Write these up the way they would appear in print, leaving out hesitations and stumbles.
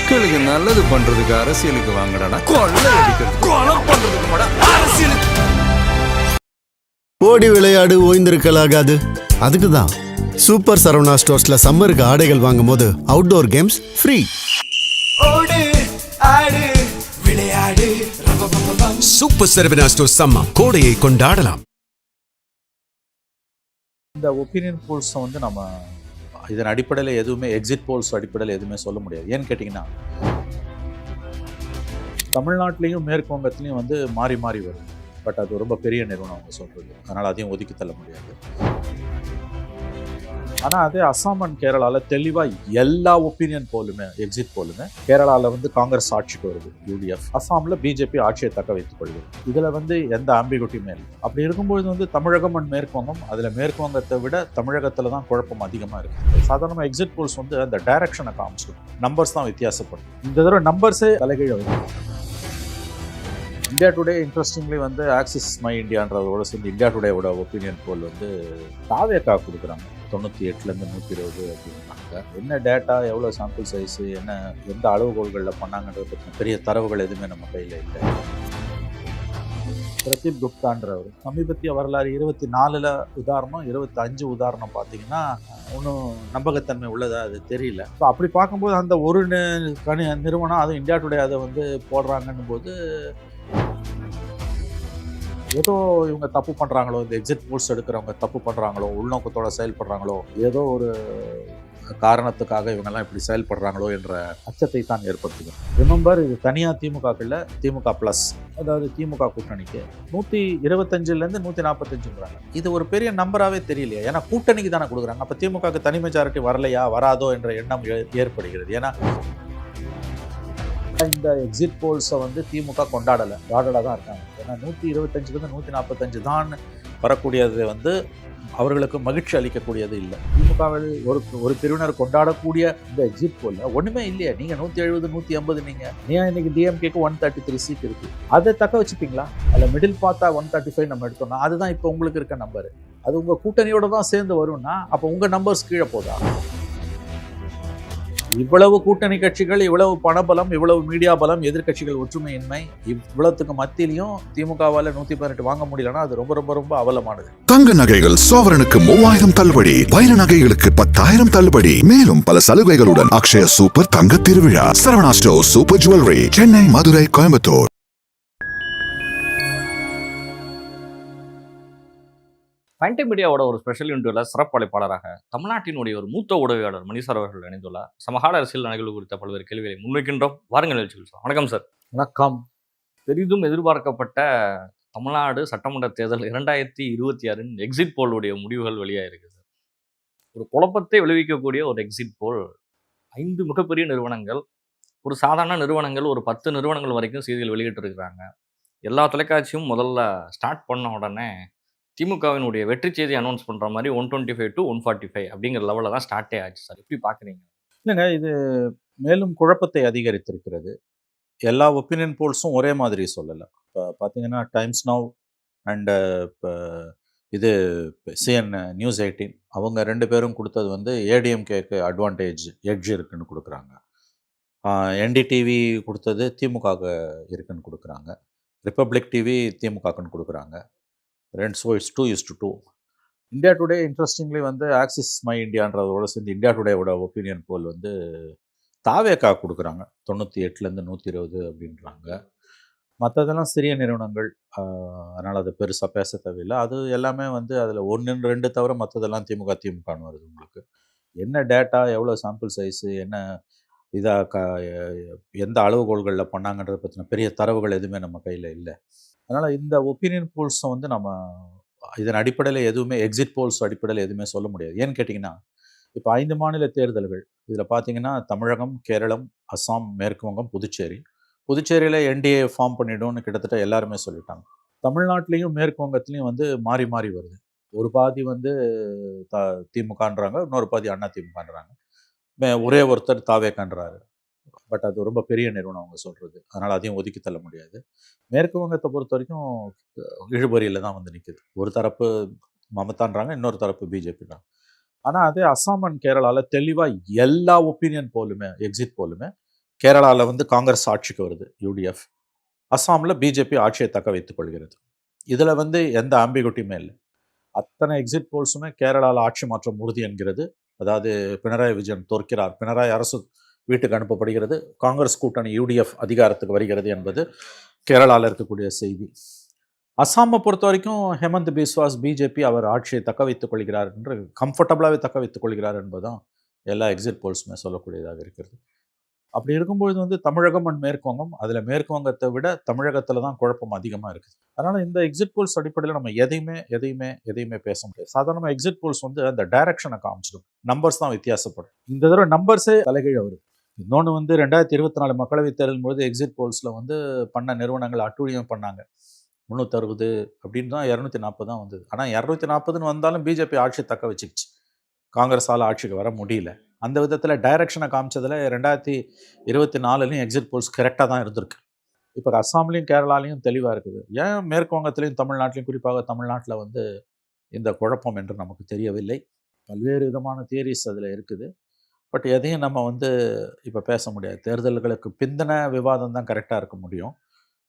மக்களுக்கு நல்லது பண்றதுக்கு அரசியலுக்கு வாங்கடா, கொள்ளை அடிக்கிறது கொலை பண்றதுக்கு கூட அரசியலுக்கு. ஓடி விளையாடு ஓய்ந்திருக்கலாகாது. அதுக்கு தான் சூப்பர் சரவணா ஸ்டோர்ஸ்ல சம்மருக்கு ஆடைகள் வாங்கும் போது அவுட்டோர் கேம்ஸ் ஃப்ரீ. ஓடு ஆடு விளையாடு சூப்பர் சரவணா ஸ்டோர்ஸ் சம்மர் கோடையை கொண்டாடலாம். இந்த ஒப்பீனியன் போல்ஸை வந்து நம்ம இதன் அடிப்படையில் எதுவுமே எக்ஸிட் போல்ஸ் அடிப்படையில் எதுவுமே சொல்ல முடியாது. ஏன்னு கேட்டிங்கன்னா, தமிழ்நாட்டிலையும் மேற்கு வங்கத்துலேயும் வந்து மாறி மாறி வரும். பட் அது ரொம்ப பெரிய நிறுவனம் அவங்க சொல்கிறது, அதனால் அதையும் ஒதுக்கி தள்ள முடியாது. ஆனால் அதே அசாம் அண்ட் கேரளாவில் தெளிவாக எல்லா ஒப்பீனியன் போலுமே எக்ஸிட் போலுமே கேரளாவில் வந்து காங்கிரஸ் ஆட்சிக்கு வருது, யூடிஎஃப். அசாமில் பிஜேபி ஆட்சியை தக்க வைத்துக் கொள்வது. இதில் வந்து எந்த ஆம்பிகுட்டியுமே இல்லை. அப்படி இருக்கும்பொழுது வந்து தமிழகம் அண்ட் மேற்கு வங்கம், அதில் மேற்கு வங்கத்தை விட தமிழகத்தில் தான் குழப்பம் அதிகமாக இருக்குது. சாதாரணமாக எக்ஸிட் போல்ஸ் வந்து அந்த டைரக்ஷனை காமிச்சிடும், நம்பர்ஸ் தான் வித்தியாசப்படும். இந்த தடவை நம்பர்ஸே தலைகீழ வரும். இந்தியா டுடே இன்ட்ரெஸ்டிங்லி வந்து ஆக்சிஸ் மை இந்தியான்றதோட சேர்ந்து இந்தியா டுடேவோட ஒப்பீனியன் போல் வந்து தாவேக்கா கொடுக்குறாங்க. 98லேருந்து 120 அப்படின்னாங்க. என்ன டேட்டா, எவ்வளோ சாம்பிள் சைஸு, என்ன எந்த அளவுகோல்களில் பண்ணாங்கன்றதை பற்றின பெரிய தரவுகள் எதுவுமே நம்ம கையில் இல்லை. பிரதீப் குப்தான்றவர் சமீபத்திய வரலாறு 24 உதாரணம், 25 உதாரணம் பார்த்தீங்கன்னா ஒன்றும் நம்பகத்தன்மை உள்ளதா அது தெரியல. ஸோ அப்படி பார்க்கும்போது அந்த ஒரு நிறுவனம், அதுவும் இந்தியா டுடே அதை வந்து போடுறாங்கன்னும் போது ஏதோ இவங்க தப்பு பண்ணுறாங்களோ, இந்த எக்ஸிட் போல்ஸ் எடுக்கிறவங்க தப்பு பண்ணுறாங்களோ, உள்நோக்கத்தோட செயல்படுறாங்களோ, ஏதோ ஒரு காரணத்துக்காக இவங்கெல்லாம் இப்படி செயல்படுறாங்களோ என்ற அச்சத்தை தான் ஏற்படுத்துது. ரிமெம்பர், இது தனியாக திமுகக்குள்ள திமுக ப்ளஸ், அதாவது திமுக கூட்டணிக்கு 125லேருந்து 145ங்கிறாங்க. இது ஒரு பெரிய நம்பராகவே தெரியலையா? ஏன்னா கூட்டணிக்கு தானே கொடுக்குறாங்க. அப்போ திமுகவுக்கு தனி மெஜாரிட்டி வரலையா, வராதோ என்ற எண்ணம் ஏற்படுகிறது. ஏன்னா இந்த எக்ஸிட் போல்ஸை வந்து திமுக கொண்டாடலை, காடலாக தான் இருக்காங்க. ஏன்னா 125லேருந்து 145 தான் வரக்கூடியது வந்து அவர்களுக்கு மகிழ்ச்சி அளிக்கக்கூடியது இல்லை. திமுகவில் ஒரு பிரிவினர் கொண்டாடக்கூடிய இந்த எக்ஸிட் போல்ல ஒன்றுமே இல்லையா? நீங்கள் 170 180 நீங்கள் இன்னைக்கு டிஎம்கேக்கு 133 சீட் இருக்குது, அதை தக்க வச்சுப்பீங்களா? அதில் மிடில் பார்த்தா 135 நம்ம எடுத்தோம்னா அதுதான் இப்போ உங்களுக்கு இருக்க நம்பர். அது உங்கள் கூட்டணியோட தான் சேர்ந்து வரும்னா அப்போ உங்கள் நம்பர்ஸ் கீழே போதா? இவ்வளவு கூட்டணி கட்சிகள், இவ்வளவு பணபலம், இவ்வளவு மீடியா பலம், எதிர்கட்சிகள் ஒற்றுமையின்மை, இவ்வளவுக்கு மத்தியிலையும் திமுகவால் 118 வாங்க முடியலன்னா அது ரொம்ப ரொம்ப ரொம்ப அவலமானது. தங்க நகைகள் சோவரனுக்கு 3000 தள்ளுபடி, வைர நகைகளுக்கு 10,000 தள்ளுபடி, மேலும் பல சலுகைகளுடன் அக்ஷய சூப்பர் தங்க திருவிழா. Saravana store super jewellery, Chennai, Madurai, Coimbatore. Fine time மீடியாவோட ஒரு ஸ்பெஷல் இன்டர்வியூவில் சிறப்பு அழைப்பாளராக தமிழ்நாட்டினுடைய ஒரு மூத்த ஊடகவியாளர் மணி சார் அவர்கள் இணைந்துள்ளார். சமகால அரசியல் நிகழ்வு குறித்த பல்வேறு கேள்விகளை முன்வைக்கின்றோம். வாருங்கள் நிகழ்ச்சிகள் சார். வணக்கம் சார். வணக்கம். பெரிதும் எதிர்பார்க்கப்பட்ட தமிழ்நாடு சட்டமன்ற தேர்தல் 2026 எக்ஸிட் போலுடைய முடிவுகள் வெளியாயிருக்கு சார். ஒரு குழப்பத்தை விளைவிக்கக்கூடிய ஒரு எக்ஸிட் போல். 5 மிகப்பெரிய நிறுவனங்கள், ஒரு சாதாரண நிறுவனங்கள், ஒரு 10 நிறுவனங்கள் வரைக்கும் செய்திகள் வெளியிட்டிருக்கிறாங்க. எல்லா தொலைக்காட்சியும் முதல்ல ஸ்டார்ட் பண்ண உடனே திமுகவினுடைய வெற்றி செய்தி அனௌன்ஸ் பண்ணுற மாதிரி 125 to 145 அப்படிங்கிற லெவலில் தான் ஸ்டார்ட்டே ஆச்சு சார். எப்படி பார்க்குறீங்க? இல்லைங்க, இது மேலும் குழப்பத்தை அதிகரித்திருக்கிறது. எல்லா ஒப்பீனியன் போல்ஸும் ஒரே மாதிரி சொல்லலை. இப்போ பார்த்தீங்கன்னா டைம்ஸ் நவ் அண்டு இப்போ இது சிஎன் நியூஸ் 18 அவங்க 2 பேரும் கொடுத்தது வந்து ஏடிஎம்கேக்கு எட்ஜ் இருக்குன்னு கொடுக்குறாங்க. என்டிடிவி கொடுத்தது திமுக இருக்குன்னு கொடுக்குறாங்க. ரிப்பப்ளிக் டிவி திமுகக்குன்னு கொடுக்குறாங்க. 2:2. இந்தியா டுடே இன்ட்ரெஸ்டிங்லி வந்து ஆக்சிஸ் மை இந்தியான்றதோட சேர்ந்து இந்தியா டுடேவோட ஒப்பீனியன் போல் வந்து தாவேக்கா கொடுக்குறாங்க. 98லேருந்து 120 அப்படின்றாங்க. மற்றதெல்லாம் சிறிய நிறுவனங்கள், அதனால் அதை பெருசாக பேச தேவையில்லை. அது எல்லாமே வந்து அதில் 1 2 தவிர மற்றதெல்லாம் திமுகன்னு வருது. உங்களுக்கு என்ன டேட்டா, எவ்வளோ சாம்பிள் சைஸு, என்ன எந்த அளவுகோல்களில் பண்ணாங்கன்றதை பற்றின பெரிய தரவுகள் எதுவுமே நம்ம கையில் இல்லை. அதனால் இந்த ஒப்பீனியன் போல்ஸை வந்து நம்ம இதன் அடிப்படையில் எதுவுமே எக்ஸிட் போல்ஸ் அடிப்படையில் எதுவுமே சொல்ல முடியாது. ஏன்னு கேட்டிங்கன்னா, இப்போ 5 மாநில தேர்தல்கள், இதில் பார்த்தீங்கன்னா தமிழகம், கேரளம், அசாம், மேற்கு வங்கம், புதுச்சேரியில் என்டிஏ ஃபார்ம் பண்ணிவிடும்னு கிட்டத்தட்ட எல்லாருமே சொல்லிட்டாங்க. தமிழ்நாட்டிலையும் மேற்கு வங்கத்துலேயும் வந்து மாறி மாறி வருது. ஒரு பாதி வந்து திமுகன்றாங்க, இன்னொரு பாதி அண்ணா திமுகன்றாங்க, ஒரே ஒருத்தர் தாவேக்கன்றாரு. பட் அது ரொம்ப பெரிய நிறுவனம் அவங்க சொல்கிறது, அதனால் அதையும் ஒதுக்கி தள்ள முடியாது. மேற்கு வங்கத்தை பொறுத்த வரைக்கும் இழுபறியில் தான் வந்து நிற்குது. ஒரு தரப்பு மமதான்றாங்க, இன்னொரு தரப்பு பிஜேபின்றாங்க. ஆனால் அதே அசாம் அண்ட் கேரளாவில் தெளிவாக எல்லா ஒப்பீனியன் போலுமே எக்ஸிட் போலுமே கேரளாவில் வந்து காங்கிரஸ் ஆட்சிக்கு வருது, யூடிஎஃப். அஸ்ஸாமில் பிஜேபி ஆட்சியை தக்க வைத்துக் கொள்கிறது. இதில் வந்து எந்த ஆம்பிகுட்டியுமே இல்லை. அத்தனை எக்ஸிட் போல்ஸுமே கேரளாவில் ஆட்சி மாற்றம் உறுதி என்கிறது. அதாவது பினராயி விஜயன் தோற்கிறார், பினராயி அரசு வீட்டுக்கு அனுப்பப்படுகிறது, காங்கிரஸ் கூட்டணி யூடிஎஃப் அதிகாரத்துக்கு வருகிறது என்பது கேரளாவில் இருக்கக்கூடிய செய்தி. அஸ்ஸாமை பொறுத்த வரைக்கும் ஹேமந்த் பிஸ்வாஸ் பிஜேபி அவர் ஆட்சியை தக்க வைத்துக் கொள்கிறார் என்று கம்ஃபர்டபுளாகவே தக்க வைத்துக் கொள்கிறார் என்பதுதான் எல்லா எக்ஸிட் போல்ஸுமே சொல்லக்கூடியதாக இருக்கிறது. அப்படி இருக்கும்பொழுது வந்து தமிழகம் அண்ட் மேற்குவங்கம், அதில் மேற்குவங்கத்தை விட தமிழகத்தில் தான் குழப்பம் அதிகமாக இருக்குது. அதனால் இந்த எக்ஸிட் போல்ஸ் அடிப்படையில் நம்ம எதையுமே பேச முடியாது. சாதாரணமாக எக்ஸிட் போல்ஸ் வந்து அந்த டைரக்ஷனை காமிச்சிடும், நம்பர்ஸ் தான் வித்தியாசப்படும். இந்த தடவை நம்பர்ஸே தலைகீழ வருது. இன்னொன்று வந்து 2024 மக்களவைத் தேர்தல் பொழுது எக்ஸிட் போல்ஸில் வந்து பண்ண நிறுவனங்கள் அட்டூழியம் பண்ணாங்க. 360 அப்படின்னு தான் 240 தான் வந்தது. ஆனால் 240ன்னு வந்தாலும் பிஜேபி ஆட்சி தக்க வச்சுக்கிச்சு, காங்கிரஸால் ஆட்சிக்கு வர முடியல. அந்த விதத்தில் டைரக்ஷனை காமிச்சதில் 2024லையும் எக்ஸிட் போல்ஸ் கரெக்டாக தான் இருந்திருக்கு. இப்போ அஸ்ஸாம்லேயும் கேரளாலையும் தெளிவாக இருக்குது. ஏன் மேற்குவங்கத்திலையும் தமிழ்நாட்டிலையும், குறிப்பாக தமிழ்நாட்டில் வந்து இந்த குழப்பம் என்று நமக்கு தெரியவில்லை. பல்வேறு விதமான தியரிஸ் அதில் இருக்குது. பட் எதையும் நம்ம வந்து இப்போ பேச முடியாது. தேர்தல்களுக்கு பிந்தின விவாதம் தான் கரெக்டாக இருக்க முடியும்.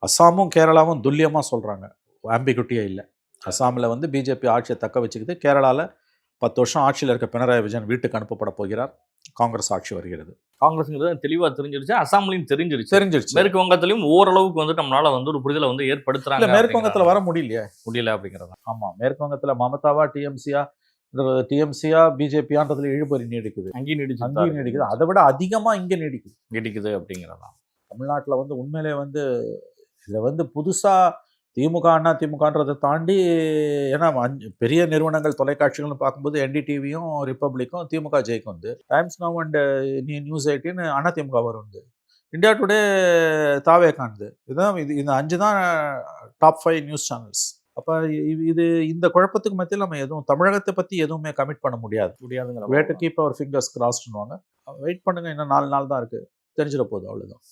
அஸ்ஸாமும் கேரளாவும் துல்லியமாக சொல்கிறாங்க, ஆம்பிகுட்டியே இல்லை. அஸ்ஸாமில் வந்து பிஜேபி ஆட்சியை தக்க வச்சுக்குது, கேரளாவில் 10 வருஷம் ஆட்சியில் இருக்க பினராயி விஜயன் வீட்டுக்கு அனுப்பப்பட போகிறார், காங்கிரஸ் ஆட்சி வருகிறது. காங்கிரஸுங்கிறது தெளிவாக தெரிஞ்சிருச்சு, அஸ்ஸாம்லையும் தெரிஞ்சிருச்சு. மேற்கு வங்கத்திலையும் ஓரளவுக்கு வந்து நம்மளால வந்து ஒரு புரிதலை வந்து ஏற்படுத்துறாங்க. மேற்கு வங்கத்தில் வர முடியல அப்படிங்கிறது. ஆமாம், மேற்கு வங்கத்தில் மமதாவா டிஎம்சியா பிஜேபியான்றதுல இழுபறி நீடிக்குது, அங்கேயும் நீடிக்குது. அதை விட அதிகமாக இங்கே நீடிக்குது அப்படிங்கிறதான். தமிழ்நாட்டில் வந்து உண்மையிலே வந்து இதில் வந்து புதுசாக திமுக அண்ணா திமுகன்றதை தாண்டி, ஏன்னா பெரிய நிறுவனங்கள் தொலைக்காட்சிகள்னு பார்க்கும்போது என்டிடிவியும் ரிப்பப்ளிக்கும் திமுக ஜெயிக்கும் வந்து, times now and news 18 Anna DMK வரும், இந்தியா டுடே தாவே காணுது. இதுதான் இந்த 5 தான் டாப் 5 நியூஸ் சேனல்ஸ். அப்போ இந்த குழப்பத்துக்கு மத்தியில் நம்ம எதுவும் தமிழகத்தை பற்றி எதுவுமே கமிட் பண்ண முடியாதுங்கிற வேட்டு கீப் அவர் ஃபிங்கர்ஸ் கிராஸ்டுவாங்க. வெயிட் பண்ணுங்க, இன்னும் 4 நாள் தான் இருக்குது, தெரிஞ்சிட போகுது, அவ்வளோதான்.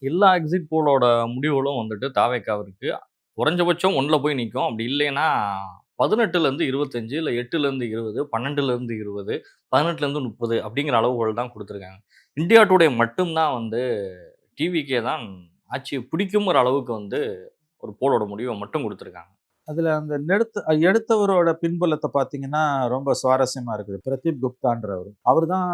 எல்லா எக்ஸிட் போலோட முடிவுகளும் வந்துட்டு தாவேக்காவிற்கு குறைஞ்சபட்சம் 1ல் போய் நிற்கும். அப்படி இல்லைன்னா 18லேருந்து 25, இல்லை 8லேருந்து 20, 12லேருந்து 20, 18லேருந்து 30 அப்படிங்கிற அளவுகள் தான் கொடுத்துருக்காங்க. இந்தியா டுடே மட்டும்தான் வந்து டிவிக்கே தான் ஆட்சியை பிடிக்குங்கிற அளவுக்கு வந்து ஒரு போலோட முடிவை மட்டும் கொடுத்துருக்காங்க. அதில் அந்த எடுத்தவரோட பின்புலத்தை பார்த்தீங்கன்னா ரொம்ப சுவாரஸ்யமாக இருக்குது. பிரதீப் குப்தான்றவர், அவர் தான்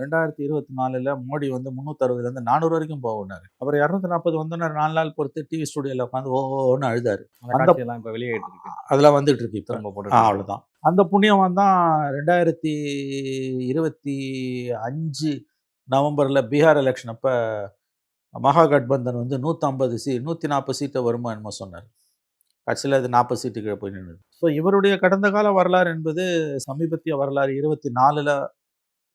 2024 மோடி வந்து 360லேருந்து 400 வரைக்கும் போனார். அப்புறம் 240 வந்தோன்னா 4 நாள் பொறுத்து டிவி ஸ்டுடியோவில் உட்காந்து ஓன்னு அழுதாரு. அந்த இப்போ வெளியேட்டு இருக்கு, அதெல்லாம் வந்துட்டு இருக்கு இப்போ. திரும்ப போட்டு அவ்வளோதான். அந்த புண்ணியவன் தான் 2025 நவம்பரில் பீகார் எலெக்ஷன் அப்போ மகாகட்பந்தன் வந்து 140 சீட்டை வருமா என்னமோ சொன்னார். கட்சியில் அது 40 சீட்டுக்கு போய் நின்றுது. ஸோ இவருடைய கடந்த கால வரலாறு என்பது சமீபத்திய வரலாறு 24ல்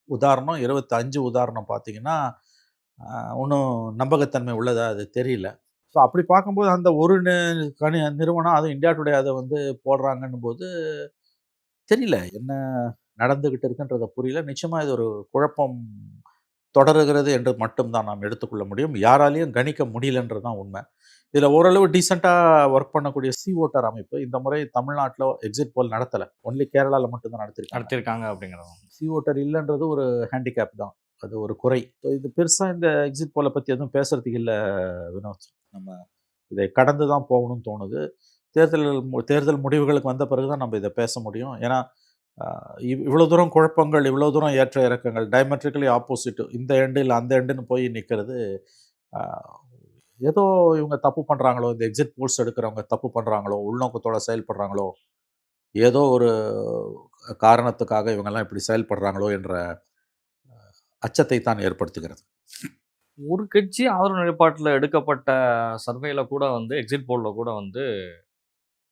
உதாரணம், 25 உதாரணம் பார்த்தீங்கன்னா ஒன்றும் நம்பகத்தன்மை உள்ளதா அது தெரியல. ஸோ அப்படி பார்க்கும்போது அந்த ஒரு நிறுவனம், அதுவும் இந்தியா டுடே அதை வந்து போடுறாங்கன்னும் போது தெரியல என்ன நடந்துக்கிட்டு இருக்குன்றதை புரியல. நிச்சயமாக இது ஒரு குழப்பம் தொடருகிறது என்று மட்டும்தான் நாம் எடுத்துக்கொள்ள முடியும். யாராலையும் கணிக்க முடியலன்றது தான் உண்மை. இதில் ஓரளவு டீசெண்டாக ஒர்க் பண்ணக்கூடிய ஓட்டர் அமைப்பு இந்த முறை தமிழ்நாட்டில் எக்ஸிட் போல் நடத்தலை, ஒன்லி கேரளாவில் மட்டும்தான் நடத்திருக்காங்க அப்படிங்கிறது. ஓட்டர் இல்லைன்றது ஒரு ஹேண்டிகேப் தான், அது ஒரு குறை. ஸோ இது பெருசாக இந்த எக்ஸிட் போலை பற்றி எதுவும் பேசுறதுக்கு இல்லை வினோத். நம்ம இதை கடந்து தான் போகணும்னு தோணுது. தேர்தல் முடிவுகளுக்கு வந்த பிறகு தான் நம்ம இதை பேச முடியும். ஏன்னா இவ்வளோ தூரம் குழப்பங்கள், இவ்வளோ தூரம் ஏற்ற இறக்கங்கள், டைமெட்ரிக்கலி ஆப்போசிட், இந்த எண்டில் அந்த எண்டுன்னு போய் நிற்கிறது, ஏதோ இவங்க தப்பு பண்ணுறாங்களோ, இந்த எக்ஸிட் போல்ஸ் எடுக்கிறவங்க தப்பு பண்ணுறாங்களோ, உள்நோக்கத்தோடு செயல்படுறாங்களோ, ஏதோ ஒரு காரணத்துக்காக இவங்கெல்லாம் இப்படி செயல்படுறாங்களோ என்ற அச்சத்தை தான் ஏற்படுத்துகிறது. ஒரு கட்சி ஆதரவு நிலைப்பாட்டில் எடுக்கப்பட்ட சர்வேல கூட வந்து எக்ஸிட் போலில் கூட வந்து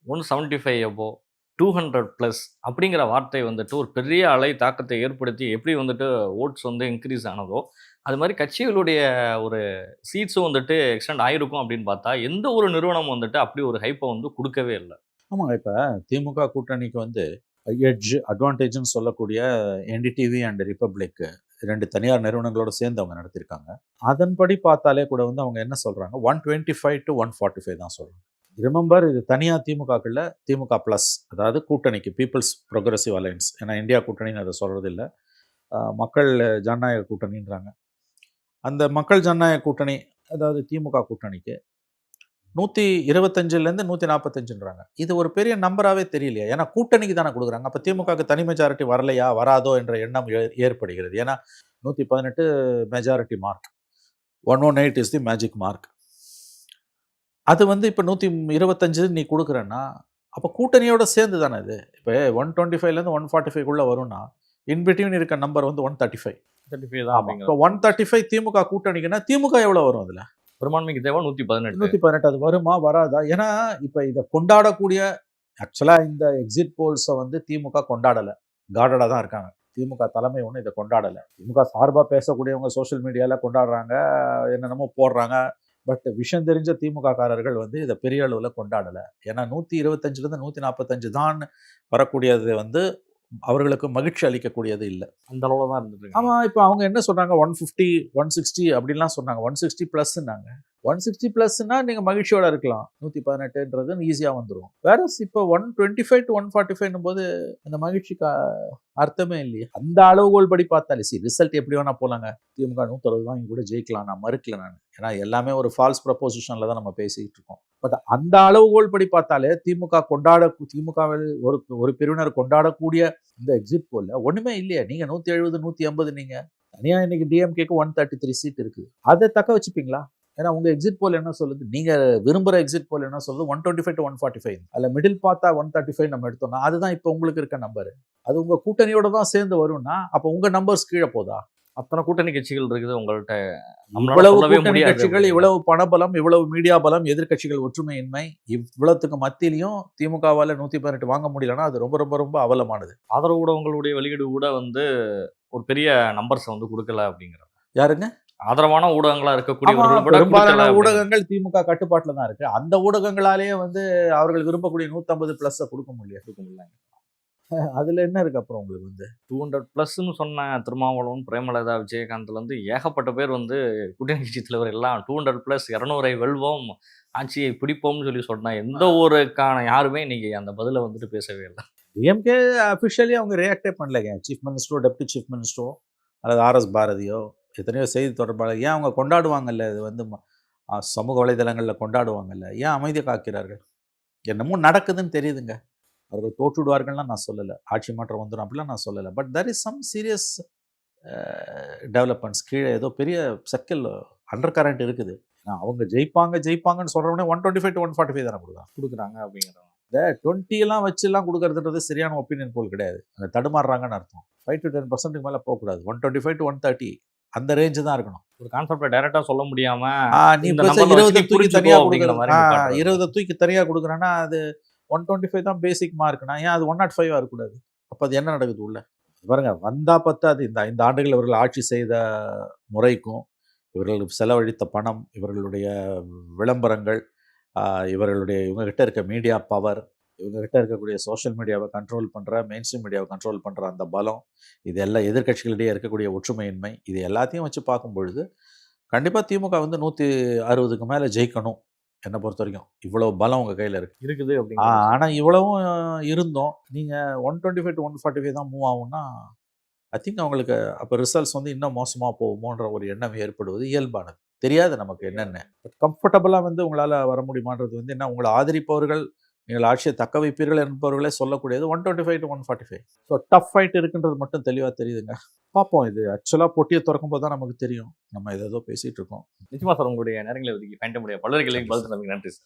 175 above 200+ அப்படிங்கிற வார்த்தை வந்துட்டு ஒரு பெரிய அலை தாக்கத்தை ஏற்படுத்தி எப்படி வந்துட்டு ஓட்ஸ் வந்து இன்க்ரீஸ் ஆனதோ, அது மாதிரி கட்சிகளுடைய ஒரு சீட்ஸும் வந்துட்டு எக்ஸ்டெண்ட் ஆகிருக்கும் அப்படின்னு பார்த்தா எந்த ஒரு நிறுவனம் வந்துட்டு அப்படி ஒரு ஹைப்பை வந்து கொடுக்கவே இல்லை. ஆமாங்க, இப்போ திமுக கூட்டணிக்கு வந்து எட்ஜ் அட்வான்டேஜ்னு சொல்லக்கூடிய என்டிடிவி அண்ட் ரிப்பப்ளிக் 2 தனியார் நிறுவனங்களோட சேர்ந்து அவங்க நடத்தியிருக்காங்க. அதன்படி பார்த்தாலே கூட வந்து அவங்க என்ன சொல்கிறாங்க, 125 to 145 தான் சொல்கிறாங்க. ரிமெம்பர், இது தனியாக திமுகக்குள்ள திமுக ப்ளஸ், அதாவது கூட்டணிக்கு பீப்புள்ஸ் ப்ரோக்ரஸிவ் அலையன்ஸ், ஏன்னா இந்தியா கூட்டணின்னு அதை சொல்கிறது இல்லை, மக்கள் ஜனநாயக கூட்டணின்றாங்க. அந்த மக்கள் ஜனநாயக கூட்டணி, அதாவது திமுக கூட்டணிக்கு 125லேருந்து 145ன்றாங்க. இது ஒரு பெரிய நம்பராகவே தெரியலையா? ஏன்னா கூட்டணிக்கு தானே கொடுக்குறாங்க. அப்போ திமுகவுக்கு தனி மெஜாரிட்டி வரலையா, வராதோ என்ற எண்ணம் ஏற்படுகிறது. ஏன்னா 118 majority mark, 118 is the magic mark. அது வந்து இப்போ 125 நீ கொடுக்குறேன்னா அப்போ கூட்டணியோட சேர்ந்து தானே இது. இப்போ 125லேருந்து 145க்குள்ளே வரும்னா இன்பிட்வீன் இருக்க நம்பர் வந்து 135. 35 தான் இப்போ அப்படிங்கிறது. 135 திமுக கூட்டணிக்குன்னா திமுக எவ்வளோ வரும் அதில்? பெரும்பான்மைக்கு தேவை 118. 118 அது வருமா வராதா? ஏன்னா இப்போ இதை கொண்டாடக்கூடிய ஆக்சுவலாக இந்த எக்ஸிட் போல்ஸை வந்து திமுக கொண்டாடலை, கார்டடாக தான் இருக்காங்க. திமுக தலைமை ஒன்றும் இதை கொண்டாடலை. திமுக சார்பாக பேசக்கூடியவங்க சோஷியல் மீடியாவில் கொண்டாடுறாங்க, என்னென்னமோ போடுறாங்க. பட் விஷயம் தெரிஞ்ச திமுக காரர்கள் வந்து இதை பெரிய அளவில் கொண்டாடலை. ஏன்னா 125லேருந்து 145 தான் வரக்கூடியது வந்து அவர்களுக்கு மகிழ்ச்சி அளிக்கக்கூடியது இல்லை. அந்த அளவில் தான் இருந்துட்டு இருக்கு. ஆமாம், இப்போ அவங்க என்ன சொல்கிறாங்க, 150 160 அப்படின்லாம் சொன்னாங்க. 160 ப்ளஸ்ன்னாங்க. 160 ப்ளஸ்னா நீங்கள் மகிழ்ச்சியோட இருக்கலாம். 118ன்றது ஈஸியாக வந்துடும். வேற இப்போ 125 to 145 போது அந்த மகிழ்ச்சிக்கு அர்த்தமே இல்லையே. அந்த அளவுகோல் படி பார்த்தாலே ரிசல்ட் எப்படி வேணா போலாங்க. திமுக 160 வாங்கி கூட ஜெயிக்கலாம், நான் மறுக்கல. நான் ஏன்னா எல்லாமே ஒரு ஃபால்ஸ் ப்ரப்போசிஷனில் தான் நம்ம பேசிக்கிட்டு இருக்கோம். பட் அந்த அளவுகோல் படி பார்த்தாலே திமுகவில் ஒரு பிரிவினர் கொண்டாடக்கூடிய இந்த எக்ஸிட் போல்ல ஒண்ணுமே இல்லையா? நீங்க 170 180 நீங்க தனியா இன்னைக்கு டிஎம்கேக்கு 133 சீட் இருக்கு. அதை தக்க வச்சுப்பீங்களா? ஏன்னா உங்க எக்ஸிட் போல் என்ன சொல்லுது, நீங்க விரும்புற எக்ஸிட் போல் என்ன சொல்லுது, 125 to 145. அதில் மிடில் பார்த்தா 135 நம்ம எடுத்தோம்னா அதுதான் இப்போ உங்களுக்கு இருக்க நம்பர். அது உங்க கூட்டணியோட தான் சேர்ந்து வரும்னா அப்போ உங்க நம்பர்ஸ் கீழே போதா? அத்தனை கூட்டணி கட்சிகள் இருக்குது உங்கள்கிட்ட. இவ்வளவு கூட்டணி கட்சிகள், இவ்வளவு பணபலம், இவ்வளவு மீடியா பலம், எதிர்கட்சிகள் ஒற்றுமையின்மை, இவ்வளவுக்கு மத்தியிலையும் திமுகவால 118 வாங்க முடியலன்னா அது ரொம்ப ரொம்ப ரொம்ப அவலமானது. ஆதரவு ஊடகங்களுடைய வெளியீடு கூட வந்து ஒரு பெரிய நம்பர்ஸ் வந்து கொடுக்கல அப்படிங்கிறது. யாருங்க? ஆதரவான ஊடகங்களா இருக்கக்கூடியவர்கள் கூட பெரும்பாலான கொடுக்கல. ஊடகங்கள் திமுக கட்டுப்பாட்டுல தான் இருக்கு. அந்த ஊடகங்களாலேயே வந்து அவர்கள் விரும்பக்கூடிய 150+ கொடுக்க முடியல. அதுல என்ன இருக்கு அப்புறம் உங்களுக்கு வந்து 200+ சொன்ன திருமாவளவன், பிரேமலதா, விஜயகாந்த்ல இருந்து ஏகப்பட்ட பேர் வந்து கூட்டணி கட்சி தலைவர் எல்லாம் 200+, 200ஐ வெல்வோம், ஆட்சியை பிடிப்போம்னு சொல்லி சொன்ன எந்த ஊருக்கான யாருமே இன்னைக்கு அந்த பதில வந்துட்டு பேசவே இல்லை. டிஎம்கே அஃபிஷியலி அவங்க ரியாக்டே பண்ணலைங்க. சீஃப் மினிஸ்டரோ டெப்டி சீஃப் மினிஸ்டரோ அல்லது ஆர்எஸ் பாரதியோ எத்தனையோ செய்தி தொடர்பாளர் ஏன் அவங்க கொண்டாடுவாங்கல்ல, இது வந்து சமூக வலைதளங்களில் கொண்டாடுவாங்கல்ல, ஏன் அமைதியை காக்கிறார்கள்? என்னமோ நடக்குதுன்னு தெரியுதுங்க. அவர்கள் தோற்றுடுவார்கள்னா நான் சொல்லலை, ஆட்சி மாற்றம் வந்துடும் அப்படிலாம் நான் சொல்லலை. But there is some serious developments. கீழே ஏதோ பெரிய சர்க்கிள் அண்டர் கரண்ட் இருக்குது. அவங்க ஜெயிப்பாங்கன்னு சொல்கிறவனே 125 to 145 தானே கொடுக்குறாங்க அப்படிங்கிறாங்க. இந்த 20 வச்சுலாம் கொடுக்கறதுன்றது சரியான ஒப்பீனியன் போல் கிடையாது. அந்த தடுமாறுறாங்கன்னு அர்த்தம். 5 to 10% மேலே போகக்கூடாது. 125 to 130 அந்த ரேஞ்சு தான் இருக்கணும். ஒரு கான்செப்டை டைரக்டா சொல்ல முடியாம நீ இந்த 20 தூக்கி தனியாக அப்படிங்கிற மாதிரி கொடுக்குறேன், 20 தூக்கி தனியாக கொடுக்குறேன்னா அது 125 தான் பேசிக் மார்க்னா ஏன் அது 105 இருக்கக்கூடாது? அப்போ அது என்ன நடக்குது உள்ள பாருங்க. வந்தா பத்தாது. இந்த 5 ஆண்டுகள் இவர்கள் ஆட்சி செய்த முறைக்கும், இவர்கள் செலவழித்த பணம், இவர்களுடைய விளம்பரங்கள், இவங்ககிட்ட இருக்க மீடியா பவர், இவங்ககிட்ட இருக்கக்கூடிய சோஷியல் மீடியாவை கண்ட்ரோல் பண்ணுற, மெயின் ஸ்ட்ரீம் மீடியாவை கண்ட்ரோல் பண்ணுற அந்த பலம், இது எல்லாம் எதிர்கட்சிகளிடையே இருக்கக்கூடிய ஒற்றுமையின்மை, இது எல்லாத்தையும் வச்சு பார்க்கும் பொழுது கண்டிப்பாக திமுக வந்து 160க்கு மேலே ஜெயிக்கணும். என்னை பொறுத்த வரைக்கும் இவ்வளோ பலம் உங்கள் கையில் இருக்குது அப்படிங்கிற. ஆனால் இவ்வளவும் இருந்தோம் நீங்கள் 125 to 145 தான் மூவ் ஆகும்னா ஐ திங்க் அவங்களுக்கு அப்போ ரிசல்ட்ஸ் வந்து இன்னும் மோசமாக போகுமோன்ற ஒரு எண்ணம் ஏற்படுவது இயல்பானது. தெரியாது நமக்கு என்னென்ன. பட் கம்ஃபர்டபுளாக வந்து உங்களால் வர முடியுமான்றது வந்து என்ன, உங்களை ஆதரிப்பவர்கள் நீங்கள் ஆட்சியை தக்க வைப்பீர்கள் என்பவர்களே சொல்லக்கூடியது 125 to 145. ஸோ டஃப் ஃபைட் இருக்குன்றது மட்டும் தெளிவாக தெரியுதுங்க. பார்ப்போம். இது ஆக்சுவலாக பொட்டியை திறக்கும் போது தான் நமக்கு தெரியும். நம்ம ஏதோ பேசிகிட்டு இருக்கோம். நிச்சயமா சார், உங்களுடைய நேரங்களை ஒதுக்கி பயன்பட முடியாது பல்வேறு கேள்விக்கு பதில் தந்தமைக்கு நன்றி சார்.